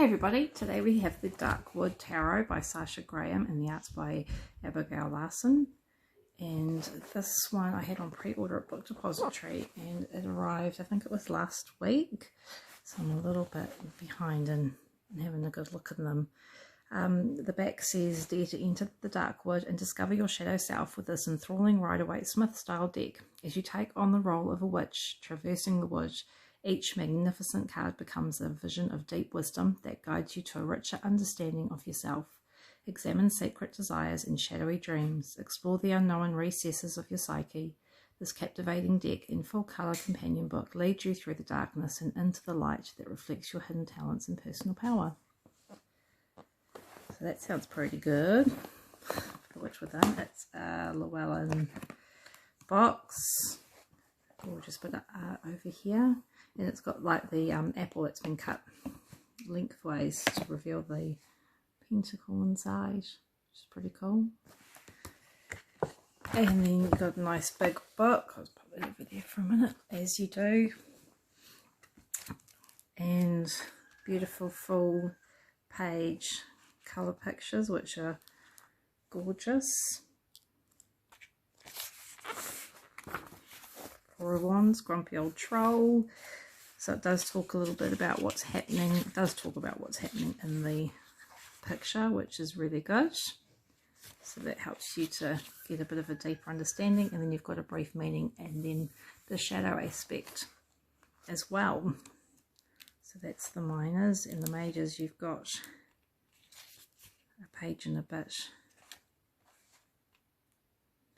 everybody, today we have the Darkwood Tarot by Sasha Graham and the art's by Abigail Larson. And this one I had on pre-order at Book Depository and it arrived, I think it was last week. So I'm a little bit behind in having a good look at them. The back says, dare to enter the Darkwood and discover your shadow self with this enthralling Rider-Waite-Smith style deck. As you take on the role of a witch traversing the wood, each magnificent card becomes a vision of deep wisdom that guides you to a richer understanding of yourself. Examine secret desires and shadowy dreams. Explore the unknown recesses of your psyche. This captivating deck and full-colour companion book leads you through the darkness and into the light that reflects your hidden talents and personal power. So that sounds pretty good. For which within it's a Llewellyn box. We'll just put it over here. And it's got like the apple that's been cut lengthways to reveal the pentacle inside, which is pretty cool. And then you've got a nice big book. I'll just pop it over there for a minute, as you do. And beautiful full page colour pictures, which are gorgeous. Four of Wands, Grumpy Old Troll. So it does talk a little bit about what's happening. It does talk about what's happening in the picture, which is really good. So that helps you to get a bit of a deeper understanding. And then you've got a brief meaning and then the shadow aspect as well. So that's the minors. And the majors, you've got a page and a bit.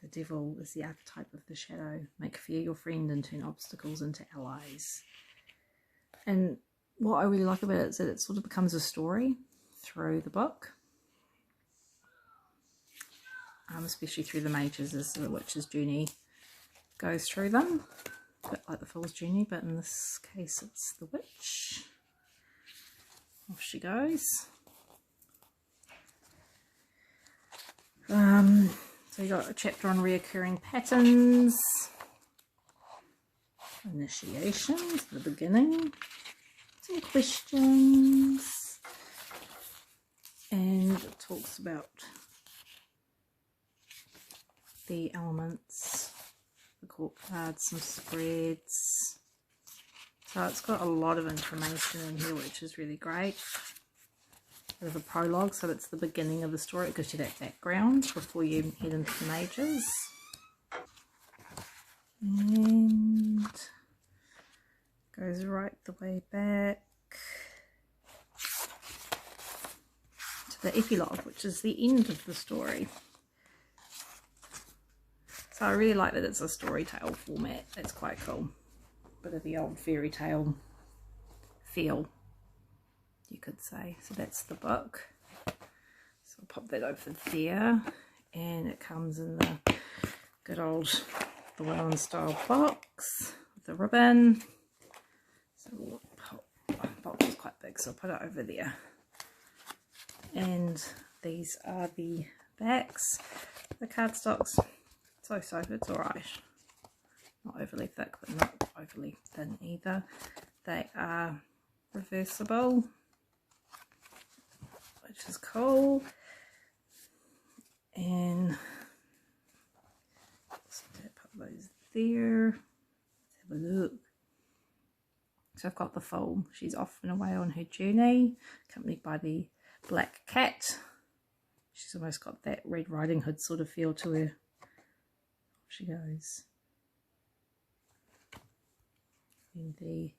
The devil is the archetype of the shadow. Make fear your friend and turn obstacles into allies. And what I really like about it is that it sort of becomes a story through the book. Especially through the majors as the witch's journey goes through them. A bit like the fool's journey, but in this case it's the witch. Off she goes. So you got a chapter on reoccurring patterns, initiations, the beginning, some questions, and it talks about the elements, the court cards, some spreads. So it's got a lot of information in here, which is really great. There's a prologue, so it's the beginning of the story. It gives you that background before you head into the majors. And goes right the way back to the epilogue, which is the end of the story. So I really like that it's a story tale format. It's quite cool. Bit of the old fairy tale feel, you could say. So that's the book. So I'll pop that over there. And it comes in the good old Llewellyn style box with the ribbon. So we'll pop, the box is quite big, so I'll put it over there. And these are the backs. The cardstocks, so it's alright. Not overly thick, but not overly thin either. They are reversible, which is cool. And just put those there. Let's have a look. So I've got the foal. She's off and away on her journey, accompanied by the black cat. She's almost got that Red Riding Hood sort of feel to her. Off she goes. And the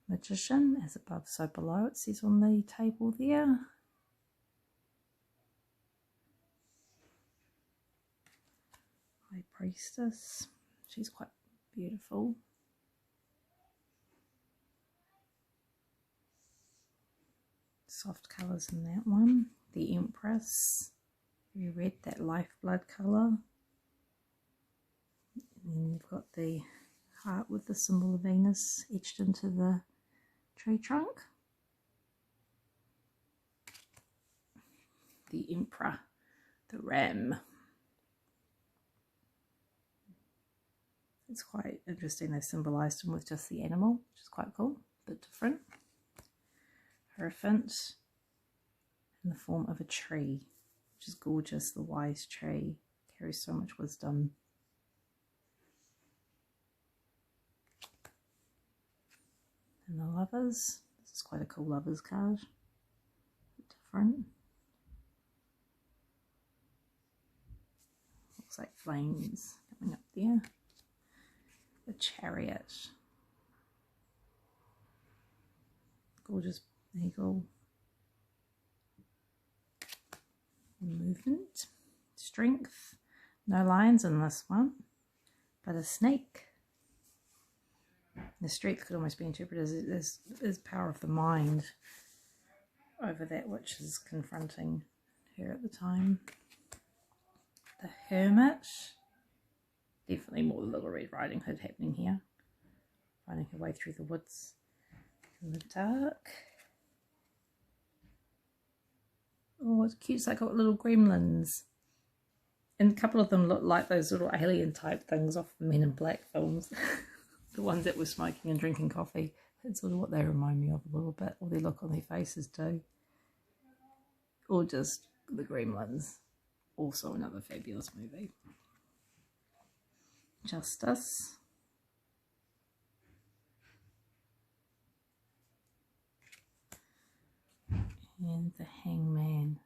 Magician, as above so below, it says on the table there. High Priestess, she's quite beautiful. Soft colours in that one. The Empress, very red, that lifeblood colour. And then you've got the heart with the symbol of Venus etched into the tree trunk. The Emperor, the ram. It's quite interesting they've symbolised him with just the animal, which is quite cool, a bit different. hierophant in the form of a tree, which is gorgeous. The wise tree carries so much wisdom. And the lovers. This is quite a cool lovers card. Different. Looks like flames coming up there. The chariot. Gorgeous eagle. Movement. Strength. No lions in this one, but a snake. The strength could almost be interpreted as power of the mind over that which is confronting her at the time. The Hermit. Definitely more Little Red Riding Hood happening here. Finding her way through the woods in the dark. Oh, it's cute. It's like got little gremlins. And a couple of them look like those little alien type things off the Men in Black films. The ones that were smoking and drinking coffee. That's sort of what they remind me of a little bit. Or their look on their faces too. Or just the Gremlins. Also another fabulous movie. Justice. And the Hangman.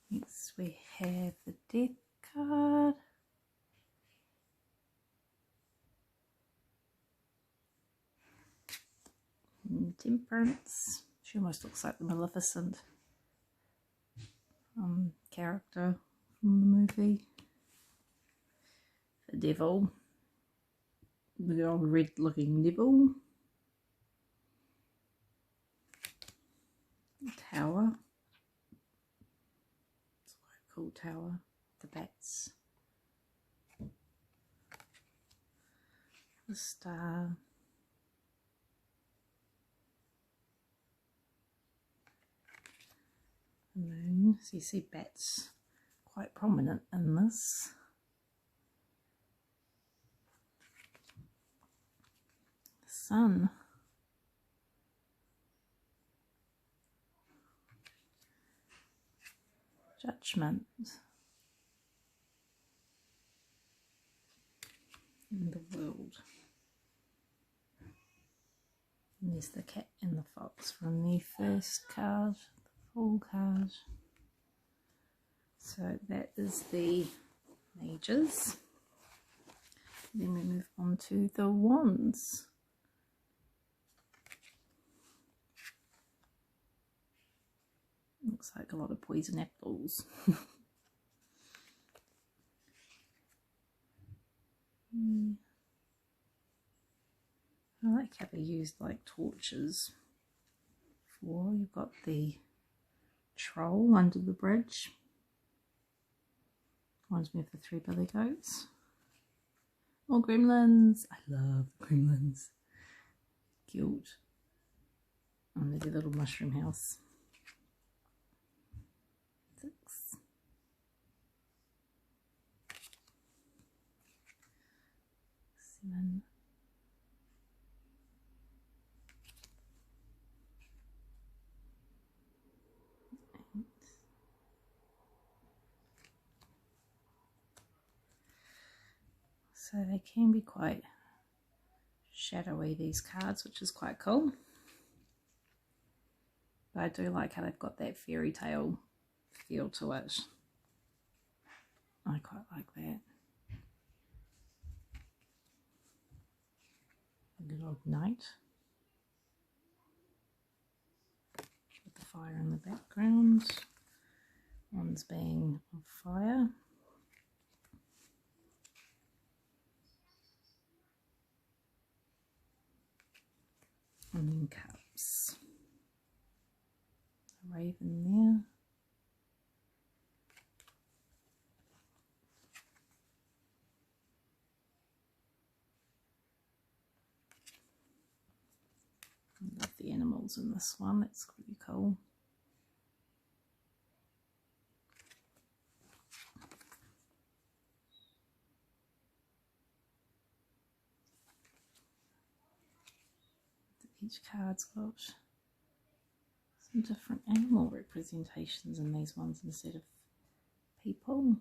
Next we have the Death card. And Temperance. She almost looks like the Maleficent character from the movie. The Devil. The old red looking devil. The Tower. It's quite a cool tower. The bats. The Star. The Moon. So you see bats quite prominent in this. The Sun. Judgment. And the World. And there's the cat and the fox from the first card, the full card. So that is the mages. Then we move on to the wands. Looks like a lot of poison apples. I like how they used like torches for. You've got the troll under the bridge. Reminds me of the Three Billy Goats. More gremlins. I love gremlins. Cute. And there's a little mushroom house. 6. 7. 8. So they can be quite shadowy, these cards, which is quite cool. But I do like how they've got that fairy tale feel to it. I quite like that. A good old knight with the fire in the background. One's being on fire. And then cups. A raven there. I love the animals in this one, that's pretty cool. Each card's got some different animal representations in these ones instead of people.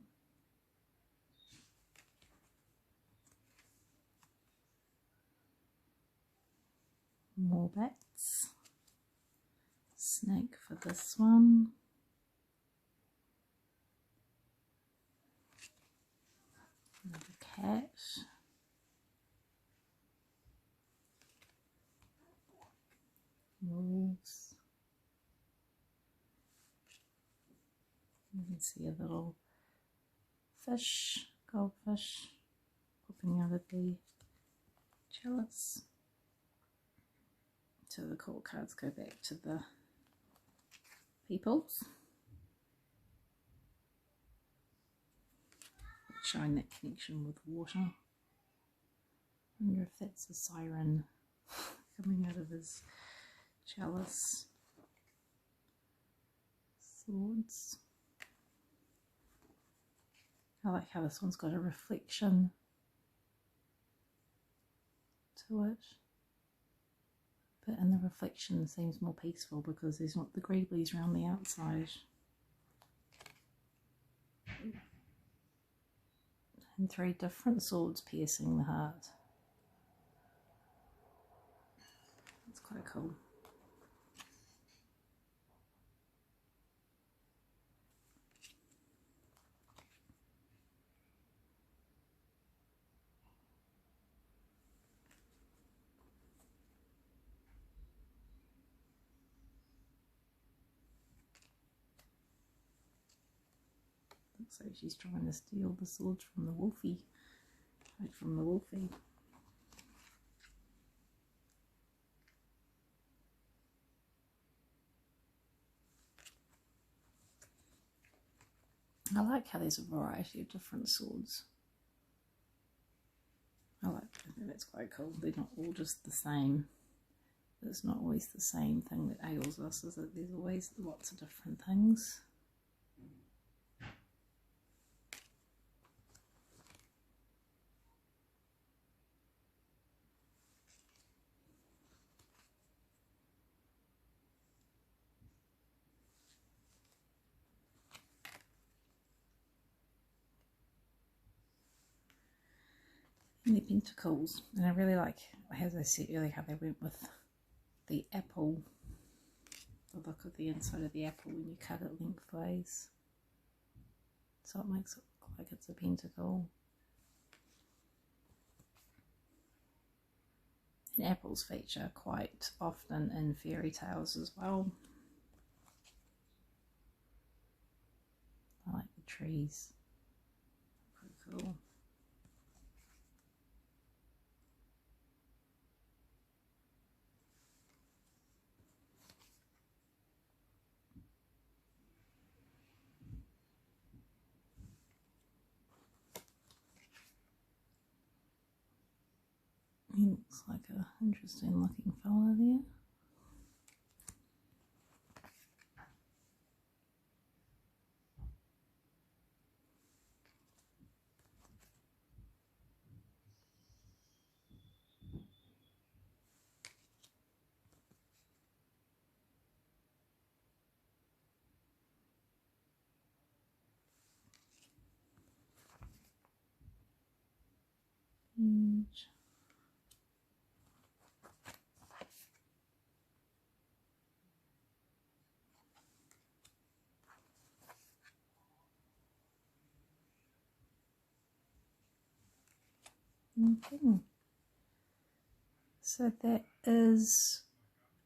More bats. Snake for this one. Another cat. Wolves. You can see a little fish, goldfish, popping out of the chalice. So the court cards go back to the peoples, showing that connection with water. I wonder if that's a siren coming out of his chalice. Swords. I like how this one's got a reflection to it, but in the reflection seems more peaceful because there's not the greeblies around the outside. And 3 different swords piercing the heart. That's quite cool. Looks like she's trying to steal the swords from the wolfie. Right from the wolfie. I like how there's a variety of different swords. I think that's quite cool. They're not all just the same. But it's not always the same thing that ails us, is it? There's always lots of different things. And the pentacles, and I really like, as I said earlier, how they went with the apple, the look of the inside of the apple when you cut it lengthways, so it makes it look like it's a pentacle. And apples feature quite often in fairy tales as well. I like the trees, pretty cool. He looks like an interesting looking fella there. Huge. Okay, so that is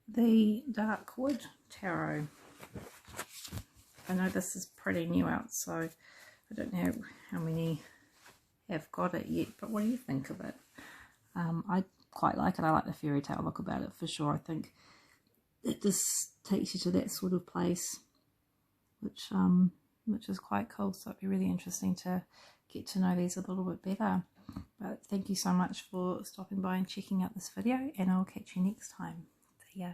the Darkwood Tarot. I know this is pretty new out, so I don't know how many have got it yet, but what do you think of it? I quite like it. I like the fairy tale look about it for sure. I think it just takes you to that sort of place, which is quite cool. So it'd be really interesting to get to know these a little bit better. But thank you so much for stopping by and checking out this video, and I'll catch you next time. See ya.